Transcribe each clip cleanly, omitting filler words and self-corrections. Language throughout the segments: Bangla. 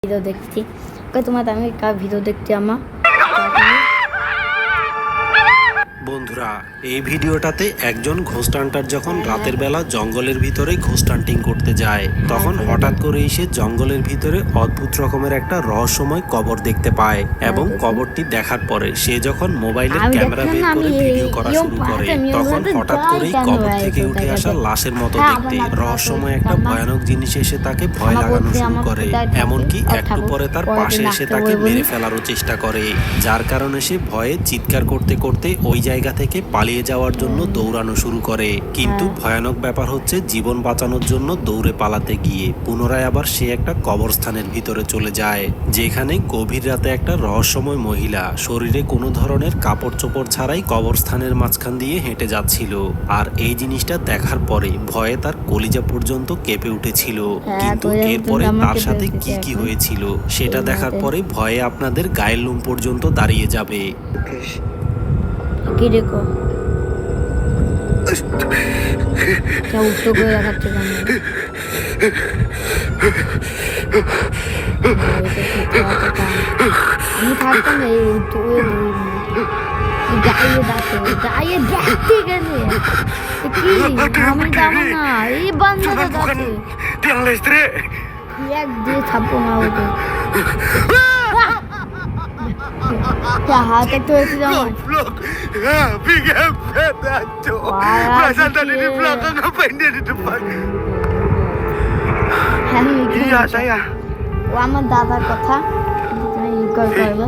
ভিডিও দেখছি তোমার আমি কার ভিডিও দেখছি আমার বন্ধুরা এই ভিডিওটাতে একজন ঘোস্ট হান্টার যখন রাতের বেলা জঙ্গলের ভিতরে ঘোস্ট হান্টিং করতে যায় তখন হঠাৎ করে এসে জঙ্গলের ভিতরে অদ্ভুত রকমের একটা রহস্যময় কবর দেখতে পায় এবং কবরটি দেখার পরে সে যখন মোবাইলের ক্যামেরা বের করে ভিডিও করা শুরু করে তখন হঠাৎ করেই কবর থেকে উঠে আসা লাশের মতো দেখতে রহস্যময় একটা ভয়ানক জিনিস এসে তাকে ভয় লাগানো শুরু করে এমনকি একটু পরে তার পাশে এসে তাকে মেরে ফেলারও চেষ্টা করে যার কারণে সে ভয়ে চিৎকার করতে করতে ওই জায়গা থেকে পালিয়ে যাওয়ার জন্য দৌড়ানো শুরু করে কিন্তু ভয়ানক ব্যাপার হচ্ছে জীবন বাঁচানোর জন্য দৌড়ে পালাতে গিয়ে পুনরায় আবার সে একটা কবরস্থানের ভিতরে চলে যায় যেখানে গভীর রাতে একটা রহস্যময় মহিলা শরীরে কোনো ধরনের কাপড় চোপড় ছাড়াই কবরস্থানের মাঝখান দিয়ে হেঁটে যাচ্ছিল আর এই জিনিসটা দেখার পরে ভয়ে তার কলিজা পর্যন্ত কেঁপে উঠেছিল কিন্তু এরপরে তার সাথে কি কি হয়েছিল সেটা দেখার পরে ভয়ে আপনাদের গায়ের লোম পর্যন্ত দাঁড়িয়ে যাবে। কি দেখো উত্তর করে দেখাচ্ছে আমি থাকতাম এই গায়ে দেখতে গেলে কি আমি যাবো না এই বান্ধবটা যাচ্ছে এক দিয়ে থাপ্পড় মারবো হাতে তো এসে যাবো ও আমার দাদার কথা করবো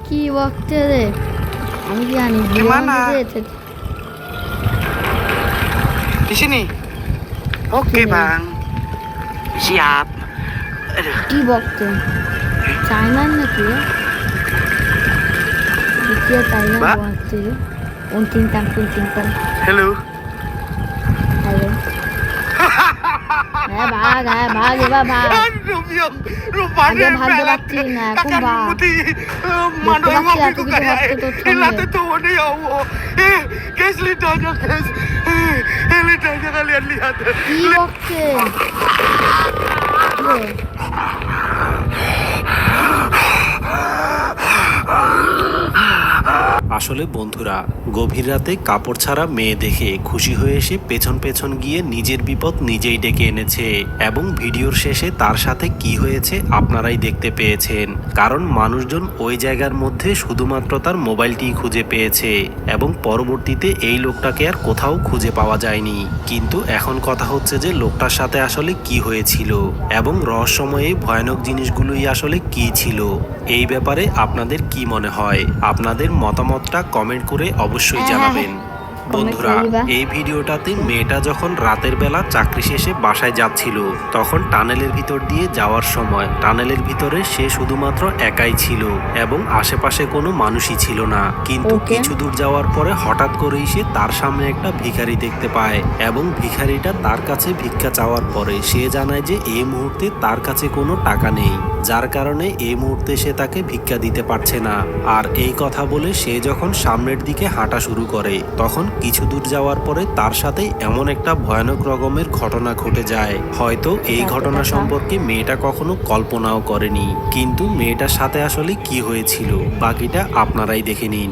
কি বকছে রে আমি জানি di sini. Oke, Bang. Siap. Di waktu Thailand nahi ya? Dia Thailand waktu unting tang. Hello. Hello. भाग आगे भाग बच्ची ना कुंभा मानो बच्ची तू भी हफ्ते तो लाते तो वो नहीं आओ कैसे लिटाया कैसे लिटाया kalian lihat oke আসলে বন্ধুরা গভীর রাতে কাপড় ছাড়া মেয়ে দেখে খুশি হয়ে এসে পেছন পেছন গিয়ে নিজের বিপদ নিজেই ডেকে এনেছে এবং ভিডিওর শেষে তার সাথে কি হয়েছে আপনারাই দেখতে পেয়েছেন কারণ মানুষজন ওই জায়গার মধ্যে শুধুমাত্র তার মোবাইলটি খুঁজে পেয়েছে এবং পরবর্তীতে এই লোকটাকে আর কোথাও খুঁজে পাওয়া যায়নি কিন্তু এখন কথা হচ্ছে যে লোকটার সাথে আসলে কি হয়েছিল এবং রহস্যময় ভয়ানক জিনিসগুলোই আসলে কি ছিল এই ব্যাপারে আপনাদের কি মনে হয় আপনাদের মতামতটা কমেন্ট করে অবশ্যই জানাবেন। বন্ধুরা এই ভিডিওটাতে মেয়েটা যখন রাতের বেলা চাকরি শেষে বাসায় যাচ্ছিল তখন টানেলের ভিতর দিয়ে যাওয়ার সময় টানেলের ভিতরে সে শুধুমাত্র একাই ছিল এবং আশেপাশে কোনো মানুষই ছিল না কিন্তু কিছু দূর যাওয়ার পরে হঠাৎ করেই সে তার সামনে একটা ভিখারি দেখতে পায় এবং ভিখারিটা তার কাছে ভিক্ষা চাওয়ার পরে সে জানায় যে এই মুহূর্তে তার কাছে কোনো টাকা নেই যার কারণে এই মুহূর্তে সে তাকে ভিক্ষা দিতে পারছে না আর এই কথা বলে সে যখন সামনের দিকে হাঁটা শুরু করে তখন কিছু দূর যাওয়ার পরে তার সাথে এমন একটা ভয়ানক রকমের ঘটনা ঘটে যায় হয়তো এই ঘটনা সম্পর্কে মেয়েটা কখনো কল্পনাও করেনি কিন্তু মেয়েটার সাথে আসলে কি হয়েছিল বাকিটা আপনারাই দেখে নিন।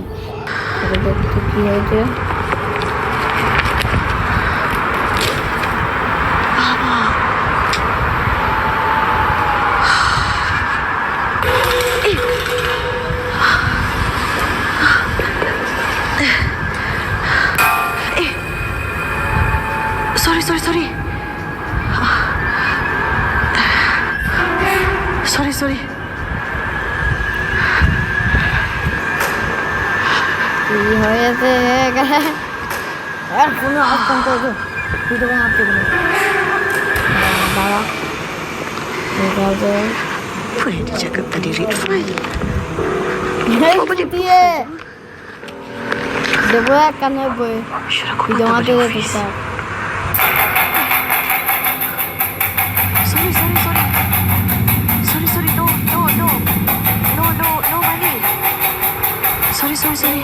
Sorry. কি হয়েছে ফোন অফ করো ভিডিও বানাতে বাবা Boleh dijaga berdiri file. দিয়ে দেবো কানে বই ভিডিও বানাতে দিতে Sorry, sana sini.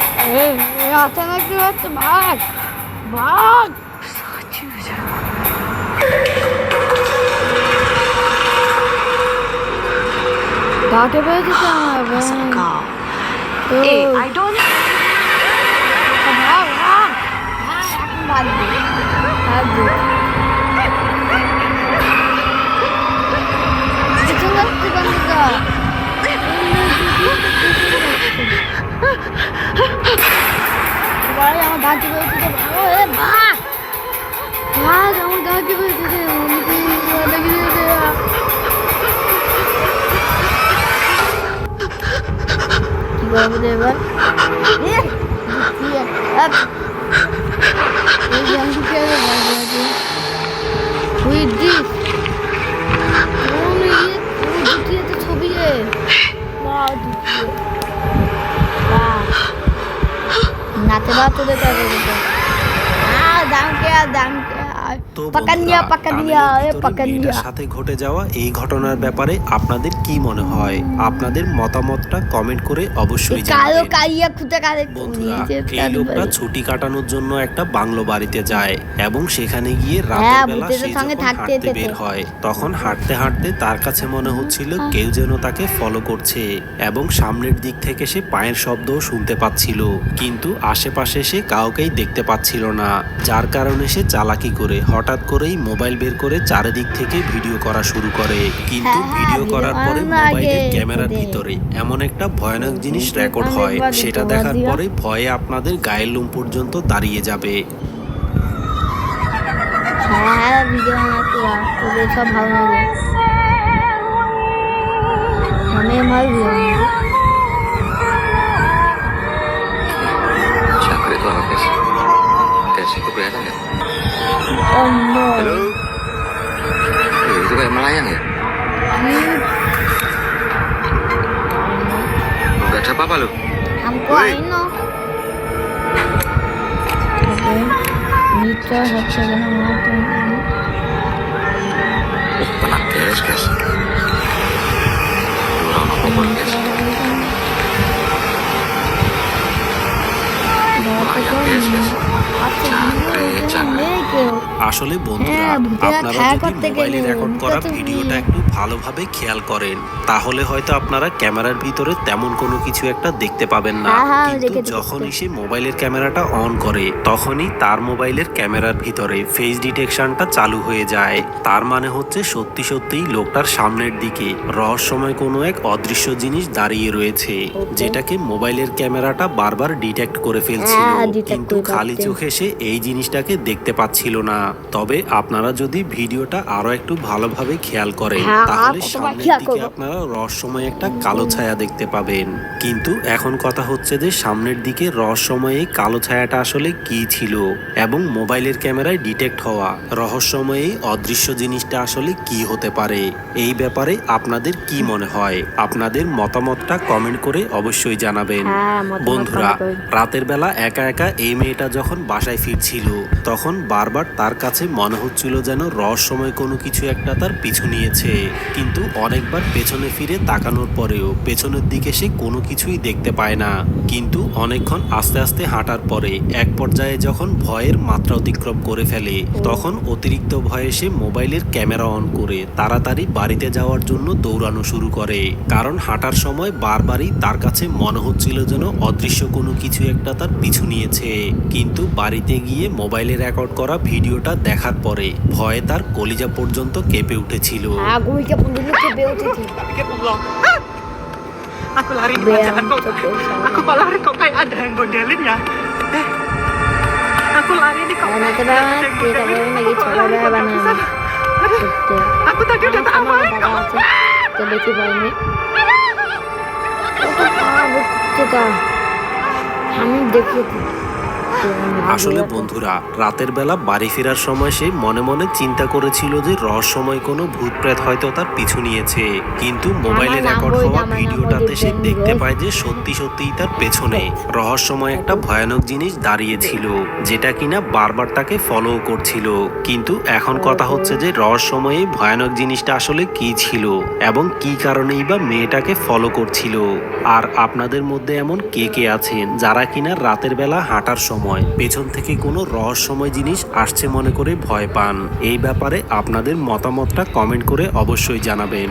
হাতে নাকি হচ্ছে ভাগ ভাগ কাকে পেয়েছিস আমার Masa kau? Oh. I don't. ভাগ ভাগ এখন ভাগবে ভাগবে পিছন যাচ্ছে বন্ধুরা ভাই আমার গাছে পেয়েছে ভালো হে ভাগ ভাগ আমার গাছে পেয়েছে কি করবো রে এবার ছবি রে नाते बात तो देता है दाम क्या তো पकड़ लिया पकड़ लिया अरे पकड़ মেয়েটার लिया সাথে ঘটে যাওয়া এই ঘটনার ব্যাপারে আপনাদের কি মনে হয় আপনাদের মতামতটা কমেন্ট করে অবশ্যই कालो জানাবেন कालिया खुदा काले বন্ধুরা এই লোকটা ছুটি কাটানোর জন্য একটা বাংলো বাড়িতে যায় এবং সেখানে গিয়ে রাতের হ্যাঁ, বেলা ভূতেদের সে সঙ্গে যখন থাকতে হাঁটতে যেতে। বের হয় তখন হাঁটতে হাঁটতে তার কাছে মনে হচ্ছিল কেউ যেন তাকে ফলো করছে এবং সামনের দিক থেকে সে পায়ের শব্দও শুনতে পাচ্ছিল কিন্তু আশেপাশে সে কাউকেই দেখতে পাচ্ছিল না যার কারণে সে চালাকি করে হঠাৎ করেই মোবাইল বের করে চারিদিক থেকে ভিডিও করা শুরু করে কিন্তু হ্যাঁ, ভিডিও ভিডিও করার পরে বানানোর মোবাইলের আগে ক্যামেরার দেখে। ভিতরে এমন একটা ভয়ানক জিনিস রেকর্ড আমি হয় একবার সেটা দেখতে দেখার পাচ্ছি না। পরে ভয়ে আপনাদের গায়ের লোম পর্যন্ত দাঁড়িয়ে যাবে হ্যাঁ ভিডিও বানাতে তোদের সব ভালো লাগে আমি আমার video Syakir itu apa guys? Guys itu kelihatan nggak? Halo? Itu kayak melayang ya? Nggak ada apa-apa loh. हमको Woi. आई नो ओके नीचे सबसे बड़ा मारते हैं Tenang guys. Orang apa guys? আসলে বন্ধুরা হ্যাঁ, ভূতেরা আপনারা খেলা যদি করতে মোবাইলে গেলে রেকর্ড করা ওটা তো ভিডিওটা একটু ভালোভাবে খেয়াল করেন তাহলে হয়তো আপনারা ক্যামেরার ভিতরে তেমন কোনো কিছু একটা দেখতে পাবেন না হ্যাঁ, হ্যাঁ, কিন্তু দেখেছি, যখনই সে মোবাইলের ক্যামেরাটা অন করে তখনই তার মোবাইলের ক্যামেরার ভিতরে ফেস ডিটেকশনটা চালু হয়ে যায় তার মানে হচ্ছে সত্যি সত্যিই লোকটার সামনের দিকে রহস্যময় কোনো এক অদৃশ্য জিনিস দাঁড়িয়ে রয়েছে যেটাকে মোবাইলের ক্যামেরাটা বারবার ডিটেক্ট করে ফেলছিল হ্যাঁ, detect কিন্তু করে খালি পাচ্ছে। চোখে সে এই জিনিসটাকে দেখতে পাচ্ছিল না তবে আপনারা যদি ভিডিওটা আরো একটু ভালোভাবে খেয়াল করেন হ্যাঁ, তাহলে কতবার সামনের খেয়াল দিকে করবো। আপনারা রহস্যময় একটা কালো ছায়া দেখতে পাবেন কিন্তু এখন কথা হচ্ছে যে সামনের দিকে রহস্যময় এই কালো ছায়াটা আসলে কি ছিল এবং মোবাইলের ক্যামেরায় ডিটেক্ট হওয়া রহস্যময় এই অদৃশ্য জিনিসটা আসলে কি হতে পারে এই ব্যাপারে আপনাদের কি মনে হয় আপনাদের মতামতটা কমেন্ট করে অবশ্যই জানাবেন হ্যাঁ, মতামত বন্ধুরা comment করে। রাতের বেলা একা একা এই মেয়েটা যখন বাসায় ফিরছিল তখন বারবার তার কাছে মনে হচ্ছিল যেন রহস্যময় কোনো কিছু একটা তার পিছু নিয়েছে কিন্তু অনেকবার পেছনে ফিরে তাকানোর পরেও পেছনের দিকে সে কোনো কিছুই দেখতে পায় না কিন্তু অনেকক্ষণ আস্তে আস্তে হাঁটার পরে এক পর্যায়ে যখন ভয়ের মাত্রা অতিক্রম করে ফেলে তখন অতিরিক্ত ভয়ে সে মোবাইলের ক্যামেরা অন করে তাড়াতাড়ি বাড়িতে যাওয়ার জন্য দৌড়ানো শুরু করে কারণ হাঁটার সময় বারবারই তার কাছে মনে হচ্ছিল যেন অদৃশ্য কোনো কিছু একটা তার পিছু নিয়েছে কিন্তু বাড়িতে গিয়ে মোবাইলে রেকর্ড করা ভিডিওটা দেখার পরে ভয়ে তার কলিজা পর্যন্ত কেঁপে উঠেছিল aku mikir penduduk ke BOTT Pikir Allah. Aku lari di Bel, kerjaan kok. betul, sama. Aku kok lari kok kayak ada yang gondelin ya. Aku lari nih kok. nanti banget kita belum lagi coba banana betul Aku tadi udah tak apain kok. coba coba ini kita हम देखे थे আসলে বন্ধুরা, রাতের বেলা বাড়ি ফেরার সময় সে মনে মনে চিন্তা করেছিল যে রহস্যময় কোনো ভূত প্রেত হয়তো তার পিছু নিয়েছে, কিন্তু মোবাইলে রেকর্ড হওয়া ভিডিওটাতে সে দেখতে পায় যে সত্যি সত্যিই তার পেছনে রহস্যময় একটা ভয়ানক জিনিস দাঁড়িয়েছিল, যেটা কিনা বারবার তাকে ফলো করছিল। কিন্তু এখন কথা হচ্ছে যে রহস্যময় ভয়ানক জিনিসটা আসলে কি ছিল এবং কি কারণেই বা মেয়েটাকে ফলো করছিল। আর আপনাদের মধ্যে এমন কে কে আছেন যারা কিনা রাতের বেলা হাঁটার সময় পেছন থেকে কোনো রহস্যময় জিনিস আসছে মনে করে ভয় পান? এই ব্যাপারে আপনাদের মতামতটা কমেন্ট করে অবশ্যই জানাবেন।